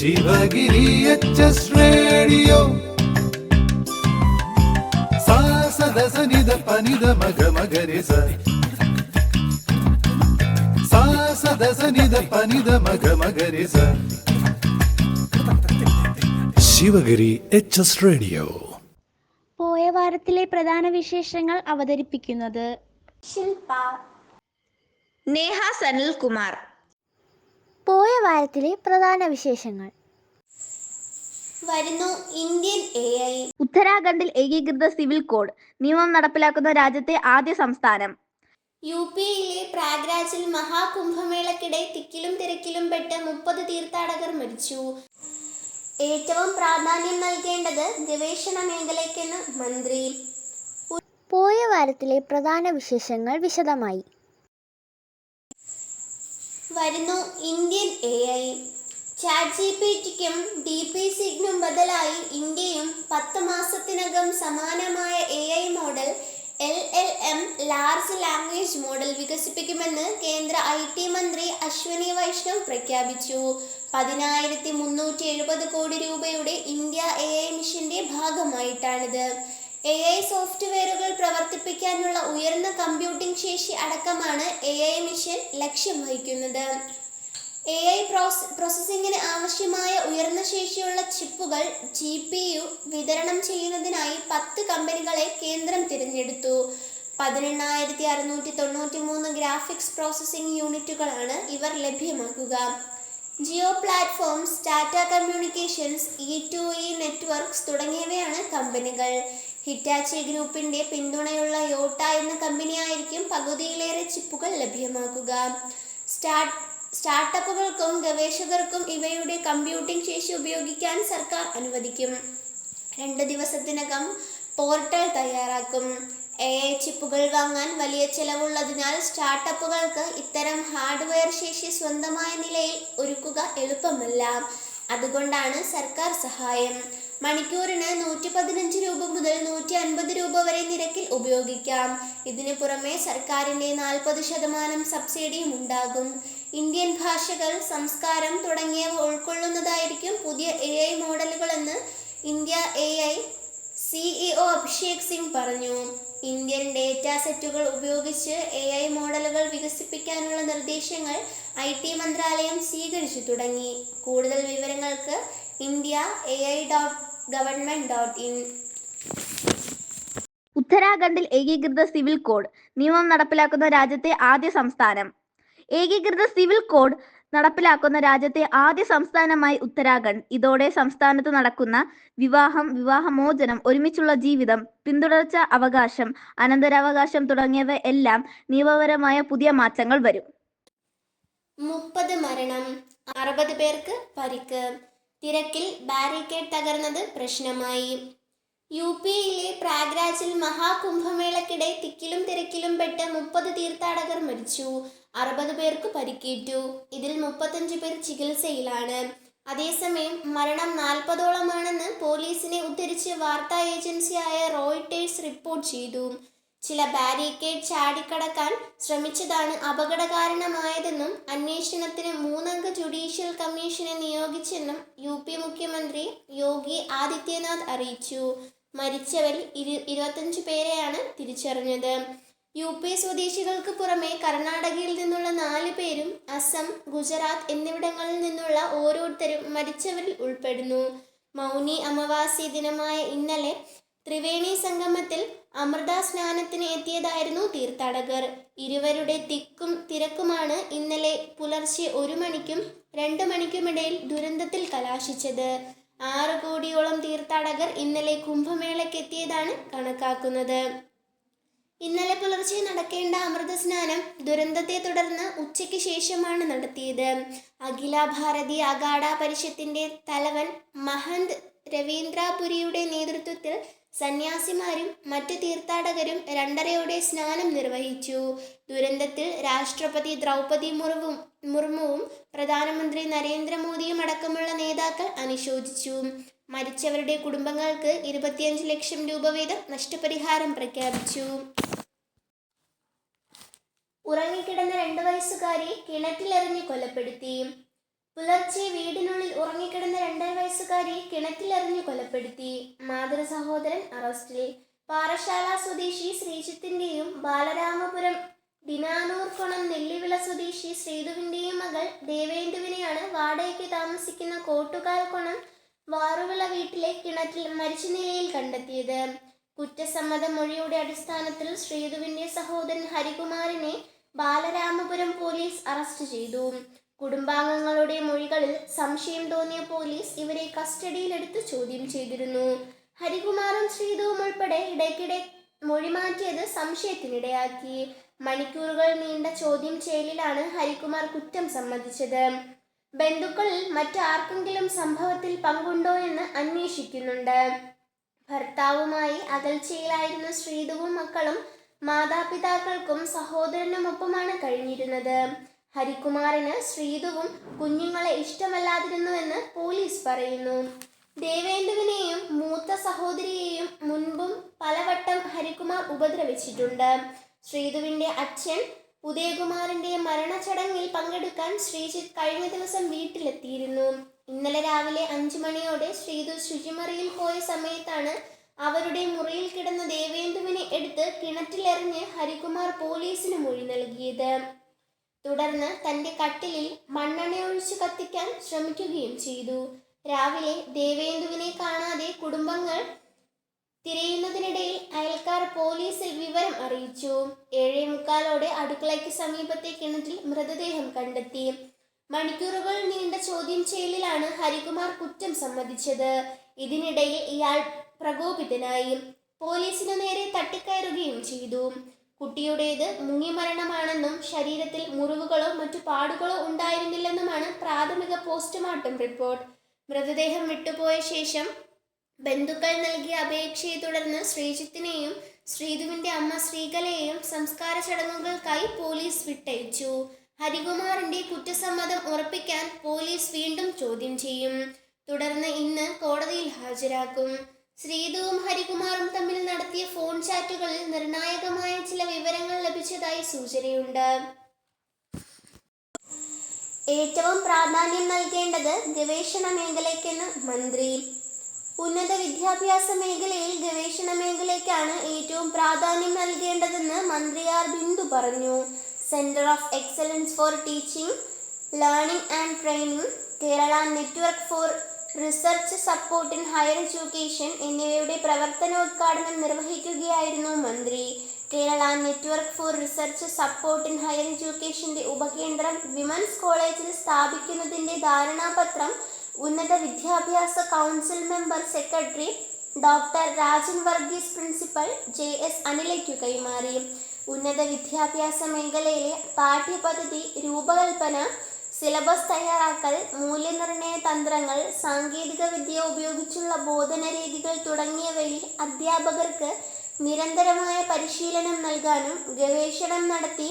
Sivagiri H radio സദസനിത പനിത മഗ മഗരിസ സദസനിത പനിത മഗ മഗരിസ ശിവഗിരി എച്ച് റേഡിയോ. പോയ വാരത്തിലെ പ്രധാന വിശേഷങ്ങൾ അവതരിപ്പിക്കുന്നത് ശില്പ, നേഹ സനിൽകുമാർ. പോയ വാരത്തിലെ പ്രധാന വിശേഷങ്ങൾ. വരുന്നു ഇന്ത്യൻ AI. ഉത്തരാഖണ്ഡിൽ ഏകീകൃത സിവിൽ കോഡ് നിയമം നടപ്പിലാക്കുന്ന രാജ്യത്തെ ആദ്യ സംസ്ഥാനം. UPയിലെ പ്രാഗ്രാജിൽ മഹാകുംഭമേളക്കിടെ തിക്കിലും തിരക്കിലും പെട്ട് 30 തീർത്ഥാടകർ മരിച്ചു. ഏറ്റവും പ്രാധാന്യം നൽകേണ്ടത് ഗവേഷണ മേഖലയ്ക്കെന്ന് മന്ത്രി. പോയ വാരത്തിലെ പ്രധാന വിശേഷങ്ങൾ വിശദമായി. വരുന്നു ഇന്ത്യൻ AI. ChatGPTക്കും DeepSeekനും ബദലായി ഇന്ത്യയും 10 മാസത്തിനകം സമാനമായ AI model LLM large language model വികസിപ്പിക്കുമെന്ന് കേന്ദ്ര IT മന്ത്രി അശ്വനി വൈഷ്ണവ് പ്രഖ്യാപിച്ചു. 10,370 കോടി രൂപയുടെ ഇന്ത്യ AI മിഷന്റെ ഭാഗമായിട്ടാണിത്. AI സോഫ്റ്റ്വെയറുകൾ പ്രവർത്തിപ്പിക്കാനുള്ള ഉയർന്ന കമ്പ്യൂട്ടിംഗ് ശേഷി അടക്കമാണ് AI മിഷൻ ലക്ഷ്യം വഹിക്കുന്നത്. AI പ്രോസസ്സിംഗിന് ആവശ്യമായ ഉയർന്ന ശേഷിയുള്ള ചിപ്പുകൾ GPU വിതരണം ചെയ്യുന്നതിനായി 10 കമ്പനികളെ കേന്ദ്രം തിരഞ്ഞെടുത്തു. 18,693 ഗ്രാഫിക്സ് പ്രോസസ്സിംഗ് യൂണിറ്റുകളാണ് ഇവർ ലഭ്യമാക്കുക. Jio platforms, Tata communications, E2E networks തുടങ്ങിയവയാണ് കമ്പനികൾ. ഹിറ്റാച്ചി ഗ്രൂപ്പിന്റെ പിന്തുണയുള്ള യോട്ട എന്ന കമ്പനിയായിരിക്കും പകുതിയിലേറെ ചിപ്പുകൾ ലഭ്യമാക്കുക. സ്റ്റാർട്ടപ്പുകൾക്കും ഗവേഷകർക്കും ഇവയുടെ കമ്പ്യൂട്ടിംഗ് ശേഷി ഉപയോഗിക്കാൻ സർക്കാർ അനുവദിക്കും. 2 ദിവസത്തിനകം പോർട്ടൽ തയ്യാറാക്കും. AI ചിപ്പുകൾ വാങ്ങാൻ വലിയ ചെലവുള്ളതിനാൽ സ്റ്റാർട്ടപ്പുകൾക്ക് ഇത്തരം ഹാർഡ്വെയർ ശേഷി സ്വന്തമായ നിലയിൽ ഒരുക്കുക എളുപ്പമല്ല. അതുകൊണ്ടാണ് സർക്കാർ സഹായം. മണിക്കൂറിന് 115 രൂപ മുതൽ 150 രൂപ വരെ നിരക്കിൽ ഉപയോഗിക്കാം. ഇതിനു പുറമെ സർക്കാരിൻ്റെ 40% സബ്സിഡിയും ഉണ്ടാകും. ഇന്ത്യൻ ഭാഷകൾ, സംസ്കാരം തുടങ്ങിയവ ഉൾക്കൊള്ളുന്നതായിരിക്കും പുതിയ AI മോഡലുകളെന്ന് India AI CEO Abhishek Singh പറഞ്ഞു. ഇന്ത്യൻ ഡേറ്റ സെറ്റുകൾ ഉപയോഗിച്ച് AI മോഡലുകൾ വികസിപ്പിക്കാനുള്ള നിർദ്ദേശങ്ങൾ IT മന്ത്രാലയം സ്വീകരിച്ചു തുടങ്ങി. കൂടുതൽ വിവരങ്ങൾക്ക് india.ai.government.in. ഉത്തരാഖണ്ഡിൽ ഏകീകൃത സിവിൽ കോഡ് നിയമം നടപ്പിലാക്കുന്ന രാജ്യത്തെ ആദ്യ സംസ്ഥാനം. ഏകീകൃത സിവിൽ കോഡ് നടപ്പിലാക്കുന്ന രാജ്യത്തെ ആദ്യ സംസ്ഥാനമായി ഉത്തരാഖണ്ഡ്. ഇതോടെ സംസ്ഥാനത്ത് നടക്കുന്ന വിവാഹം, വിവാഹമോചനം, ഒരുമിച്ചുള്ള ജീവിതം, പിന്തുടർച്ച അവകാശം, അനന്തരാവകാശം തുടങ്ങിയവ എല്ലാം നിയമപരമായ പുതിയ മാറ്റങ്ങൾ വരും. 30 മരണം, 60 പേർക്ക് പരിക്ക്. തിരക്കിൽ ബാരിക്കേഡ് തകർന്നത് പ്രശ്നമായി. UPയിലെ പ്രാഗ്രാജിൽ മഹാകുംഭമേളക്കിടെ തിക്കിലും തിരക്കിലും പെട്ട് 30 തീർത്ഥാടകർ മരിച്ചു. 60 പേർക്ക് പരിക്കേറ്റു. ഇതിൽ 35 പേർ ചികിത്സയിലാണ്. അതേസമയം മരണം 40ഓളമാണെന്ന് പോലീസിനെ ഉദ്ധരിച്ച് വാർത്താ ഏജൻസിയായ റോയിട്ടേഴ്സ് റിപ്പോർട്ട് ചെയ്തു. ചില ബാരിക്കേഡ് ചാടിക്കടക്കാൻ ശ്രമിച്ചതാണ് അപകട കാരണമായതെന്നും അന്വേഷണത്തിന് 3 അംഗ ജുഡീഷ്യൽ കമ്മീഷനെ നിയോഗിച്ചെന്നും UP മുഖ്യമന്ത്രി യോഗി ആദിത്യനാഥ് അറിയിച്ചു. മരിച്ചവരിൽ 25 പേരെയാണ് തിരിച്ചറിഞ്ഞത്. UP സ്വദേശികൾക്ക് പുറമെ കർണാടകയിൽ നിന്നുള്ള 4 പേരും അസം, ഗുജറാത്ത് എന്നിവിടങ്ങളിൽ നിന്നുള്ള ഓരോരുത്തരും മരിച്ചവരിൽ ഉൾപ്പെടുന്നു. മൗനി അമാവാസി ദിനമായ ഇന്നലെ ത്രിവേണി സംഗമത്തിൽ അമൃത സ്നാനത്തിന് എത്തിയതായിരുന്നു തീർത്ഥാടകർ. ഇരുവരുടെ തിക്കും തിരക്കുമാണ് ഇന്നലെ പുലർച്ചെ 1 മണിക്കും 2 മണിക്കുമിടയിൽ ദുരന്തത്തിൽ കലാശിച്ചത്. 6 കോടിയോളം തീർത്ഥാടകർ ഇന്നലെ കുംഭമേളയ്ക്ക് എത്തിയതാണ് കണക്കാക്കുന്നത്. ഇന്നലെ പുലർച്ചെ നടക്കേണ്ട അമൃത സ്നാനം ദുരന്തത്തെ തുടർന്ന് ഉച്ചയ്ക്ക് ശേഷമാണ് നടത്തിയത്. അഖില ഭാരതീയ അഖാഡ പരിഷത്തിന്റെ തലവൻ മഹന്ത് രവീന്ദ്രപുരിയുടെ നേതൃത്വത്തിൽ സന്യാസിമാരും മറ്റു തീർത്ഥാടകരും 2:30 സ്നാനം നിർവഹിച്ചു. ദുരന്തത്തിൽ രാഷ്ട്രപതി ദ്രൗപദി മുർമുവും പ്രധാനമന്ത്രി നരേന്ദ്രമോദിയും അടക്കമുള്ള നേതാക്കൾ അനുശോചിച്ചു. മരിച്ചവരുടെ കുടുംബങ്ങൾക്ക് 25 ലക്ഷം രൂപ വീതം നഷ്ടപരിഹാരം പ്രഖ്യാപിച്ചു. ഉറങ്ങിക്കിടന്ന 2 വയസ്സുകാരി കിണറ്റിലെറിഞ്ഞ് കൊലപ്പെടുത്തി. പുലർച്ചെ വീടിനുള്ളിൽ ഉറങ്ങിക്കിടന്ന 2.5 വയസ്സുകാരി കിണറ്റിലെറിഞ്ഞു കൊലപ്പെടുത്തി. മാതൃ സഹോദരൻ അറസ്റ്റിൽ. പാറശാല സ്വദേശി ശ്രീജിത്തിന്റെയും ബാലരാമപുരം ദിനാനൂർക്കുളം നെല്ലിവിള സ്വദേശി ശ്രീധുവിന്റെയും മകൾ ദേവേന്ദുവിനെയാണ് വാടകയ്ക്ക് താമസിക്കുന്ന കോട്ടുകാൽക്കുളം വാറുവിള വീട്ടിലെ കിണറ്റിൽ മരിച്ച നിലയിൽ കണ്ടെത്തിയത്. കുറ്റസമ്മത മൊഴിയുടെ അടിസ്ഥാനത്തിൽ ശ്രീധുവിന്റെ സഹോദരൻ ഹരികുമാറിനെ ബാലരാമപുരം പോലീസ് അറസ്റ്റ് ചെയ്തു. കുടുംബാംഗങ്ങളുടെ മൊഴികളിൽ സംശയം തോന്നിയ പോലീസ് ഇവരെ കസ്റ്റഡിയിലെടുത്ത് ചോദ്യം ചെയ്തിരുന്നു. ഹരികുമാറും ശ്രീധുവും ഉൾപ്പെടെ ഇടയ്ക്കിടെ മൊഴി മാറ്റിയത് സംശയത്തിനിടയാക്കി. മണിക്കൂറുകൾ നീണ്ട ചോദ്യം ചെയ്യലിലാണ് ഹരികുമാർ കുറ്റം സമ്മതിച്ചത്. ബന്ധുക്കളിൽ മറ്റാർക്കെങ്കിലും സംഭവത്തിൽ പങ്കുണ്ടോ എന്ന് അന്വേഷിക്കുന്നുണ്ട്. ഭർത്താവുമായി അകൽച്ചയിലായിരുന്ന ശ്രീധുവും മക്കളും മാതാപിതാക്കൾക്കും സഹോദരനുമൊപ്പമാണ് കഴിഞ്ഞിരുന്നത്. ഹരികുമാറിന് ശ്രീധുവും കുഞ്ഞുങ്ങളെ ഇഷ്ടമല്ലാതിരുന്നുവെന്ന് പോലീസ് പറയുന്നു. ദേവേന്ദുവിനെയും മൂത്ത സഹോദരിയെയും മുൻപും പലവട്ടം ഹരികുമാർ ഉപദ്രവിച്ചിട്ടുണ്ട്. ശ്രീധുവിന്റെ അച്ഛൻ ഉദയകുമാറിന്റെ മരണചടങ്ങിൽ പങ്കെടുക്കാൻ ശ്രീജിത്ത് കഴിഞ്ഞ ദിവസം വീട്ടിലെത്തിയിരുന്നു. ഇന്നലെ രാവിലെ 5 മണിയോടെ ശ്രീധു ശുചിമുറിയിൽ പോയ സമയത്താണ് അവരുടെ മുറിയിൽ കിടന്ന ദേവേന്ദുവിനെ എടുത്ത് കിണറ്റിലെറിഞ്ഞ് ഹരികുമാർ പോലീസിന് മൊഴി നൽകിയത്. തുടർന്ന് തന്റെ കട്ടിലിൽ മണ്ണെണ്ണയൊഴിച്ച് കത്തിക്കാൻ ശ്രമിക്കുകയും ചെയ്തു. രാവിലെ ദേവേന്ദുവിനെ കാണാതെ കുടുംബങ്ങൾ തിരയുന്നതിനിടയിൽ അയൽക്കാർ പോലീസിൽ വിവരം അറിയിച്ചു. 7:45 അടുക്കളയ്ക്ക് സമീപത്തെ കിണറ്റിൽ മൃതദേഹം കണ്ടെത്തി. മണിക്കൂറുകൾ നീണ്ട ചോദ്യം ചെയ്യലിലാണ് ഹരികുമാർ കുറ്റം സമ്മതിച്ചത്. ഇതിനിടയിൽ ഇയാൾ പ്രകോപിതനായി പോലീസിനു നേരെ തട്ടിക്കയറുകയും ചെയ്തു. കുട്ടിയുടേത് മുങ്ങിമരണമാണെന്നും ശരീരത്തിൽ മുറിവുകളോ മറ്റു പാടുകളോ ഉണ്ടായിരുന്നില്ലെന്നുമാണ് പ്രാഥമിക പോസ്റ്റ്മോർട്ടം റിപ്പോർട്ട്. മൃതദേഹം വിട്ടുപോയ ശേഷം ബന്ധുക്കൾ നൽകിയ അപേക്ഷയെ തുടർന്ന് ശ്രീജിത്തിനെയും ശ്രീധുവിന്റെ അമ്മ ശ്രീകലയെയും സംസ്കാര ചടങ്ങുകൾക്കായി പോലീസ് വിട്ടയച്ചു. ഹരികുമാറിന്റെ കുറ്റസമ്മതം ഉറപ്പിക്കാൻ പോലീസ് വീണ്ടും ചോദ്യം ചെയ്യും. തുടർന്ന് ഇന്ന് കോടതിയിൽ ഹാജരാക്കും. ശ്രീധുവും ഹരികുമാറും തമ്മിൽ നടത്തിയ ഫോൺ ചാറ്റുകളിൽ നിർണായകമായ ചില വിവരങ്ങൾ ലഭിച്ചതായി സൂചനയുണ്ട്. ഏറ്റവും പ്രാധാന്യം നൽകേണ്ടത് ഗവേഷണ മേഖലയ്ക്കെന്ന് മന്ത്രി. ഉന്നത വിദ്യാഭ്യാസ മേഖലയിൽ ഗവേഷണ മേഖലയ്ക്കാണ് ഏറ്റവും പ്രാധാന്യം നൽകേണ്ടതെന്ന് മന്ത്രി ആർ ബിന്ദു പറഞ്ഞു. Centre of excellence for teaching, learning and training, Kerala network for research support in higher education എന്നിവയുടെ പ്രവർത്തനോദ്ഘാടനം നിർവഹിക്കുകയായിരുന്നു മന്ത്രി. Kerala network for research support in higher എഡ്യൂക്കേഷന്റെ ഉപകേന്ദ്രം വിമൻസ് കോളേജിൽ സ്ഥാപിക്കുന്നതിന്റെ ധാരണാപത്രം ഉന്നത വിദ്യാഭ്യാസ council member secretary doctor Rajan Varghese principal JS അനിലയ്ക്കു കൈമാറി. ഉന്നത വിദ്യാഭ്യാസ മേഖലയിലെ പാഠ്യപദ്ധതി രൂപകൽപ്പന, സിലബസ് തയ്യാറാക്കൽ, മൂല്യനിർണ്ണയ തന്ത്രങ്ങൾ, സാങ്കേതിക വിദ്യ ഉപയോഗിച്ചുള്ള ബോധന രീതികൾ തുടങ്ങിയവയിൽ അധ്യാപകർക്ക് നിരന്തരമായ പരിശീലനം നൽകാനും ഗവേഷണം നടത്തി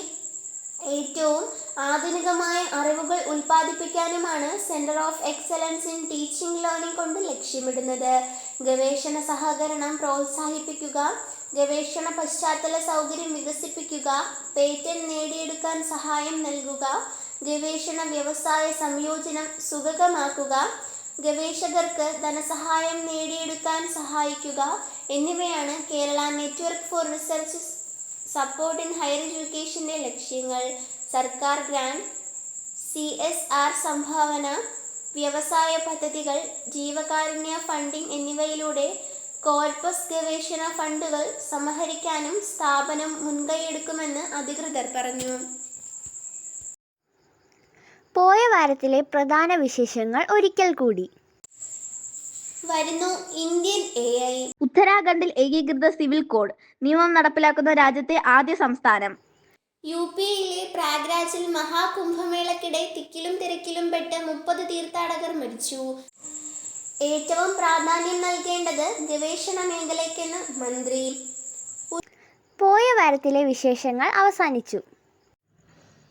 ഏറ്റവും ആധുനികമായ അറിവുകൾ ഉൽപ്പാദിപ്പിക്കാനുമാണ് centre of excellence in teaching learning കൊണ്ട് ലക്ഷ്യമിടുന്നത്. ഗവേഷണ സഹകരണം പ്രോത്സാഹിപ്പിക്കുക, ഗവേഷണ പശ്ചാത്തല സൗകര്യം വികസിപ്പിക്കുക, പേറ്റന്റ് നേടിയെടുക്കാൻ സഹായം നൽകുക, ഗവേഷണ വ്യവസായ സംയോജനം സുഗമമാക്കുക, ഗവേഷകർക്ക് ധനസഹായം നേടിയെടുക്കാൻ സഹായിക്കുക എന്നിവയാണ് Kerala network for research support in higher എഡ്യൂക്കേഷന്റെ ലക്ഷ്യങ്ങൾ. സർക്കാർ ഗ്രാന്റ്, CSR സംഭാവന, വ്യവസായ പദ്ധതികൾ, ജീവകാരുണ്യ ഫണ്ടിംഗ് എന്നിവയിലൂടെ കോർപ്പസ് ഗവേഷണ ഫണ്ടുകൾ സമാഹരിക്കാനും സ്ഥാപനം മുൻകൈയെടുക്കുമെന്ന് അധികൃതർ പറഞ്ഞു. പോയ വാരത്തിലെ പ്രധാന വിശേഷങ്ങൾ ഒരിക്കൽ കൂടി. വരുന്നു ഇന്ത്യൻ AI. ഉത്തരാഖണ്ഡിൽ ഏകീകൃത സിവിൽ കോഡ് നിയമം നടപ്പിലാക്കുന്ന രാജ്യത്തെ ആദ്യ സംസ്ഥാനം. UPയിലെ പ്രാഗ്രാജിൽ മഹാകുംഭമേളക്കിടെ തിക്കിലും തിരക്കിലും പെട്ട് 30 തീർത്ഥാടകർ മരിച്ചു. ഏറ്റവും പ്രാധാന്യം നൽകേണ്ടത് ഗവേഷണ മേഖലയ്ക്കെന്ന് മന്ത്രി. പോയ വാരത്തിലെ വിശേഷങ്ങൾ അവസാനിച്ചു.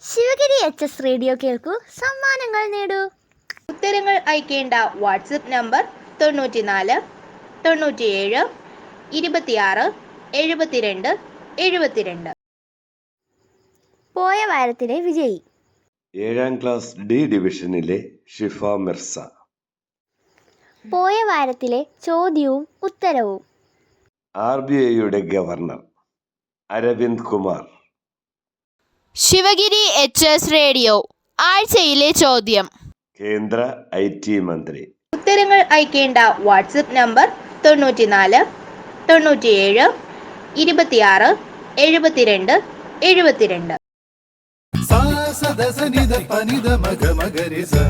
ശിവഗിരി HS റേഡിയോ കേൾക്കൂ, സമ്മാനങ്ങൾ നേടൂ. ഉത്തരങ്ങൾ അയക്കേണ്ട വാട്സപ്പ് നമ്പർ 94 97 26 72 72. പോയ വാരത്തിലെ വിജയി. 7ാം ക്ലാസ് ഡി ഡിവിഷനിലെ ഷിഫ മിർസ. പോയ വാരത്തിലെ ചോദ്യവും ഉത്തരവും. RBIയുടെ governor Arvind Kumar. Sivagiri HS radio ആഴ്ചയിലെ ചോദ്യം. കേന്ദ്ര IT മന്ത്രി. ഉത്തരങ്ങൾ അയക്കേണ്ട WhatsApp number 94 97 26 72 72. sa sa da sa ni da pa ni da ma ga ma ga re sa.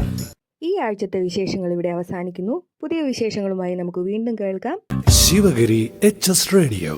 ഈ ആഴ്ചത്തെ വിശേഷങ്ങൾ ഇവിടെ അവസാനിക്കുന്നു. പുതിയ വിശേഷങ്ങളുമായി നമുക്ക് വീണ്ടും കേൾക്കാം. Sivagiri HS radio.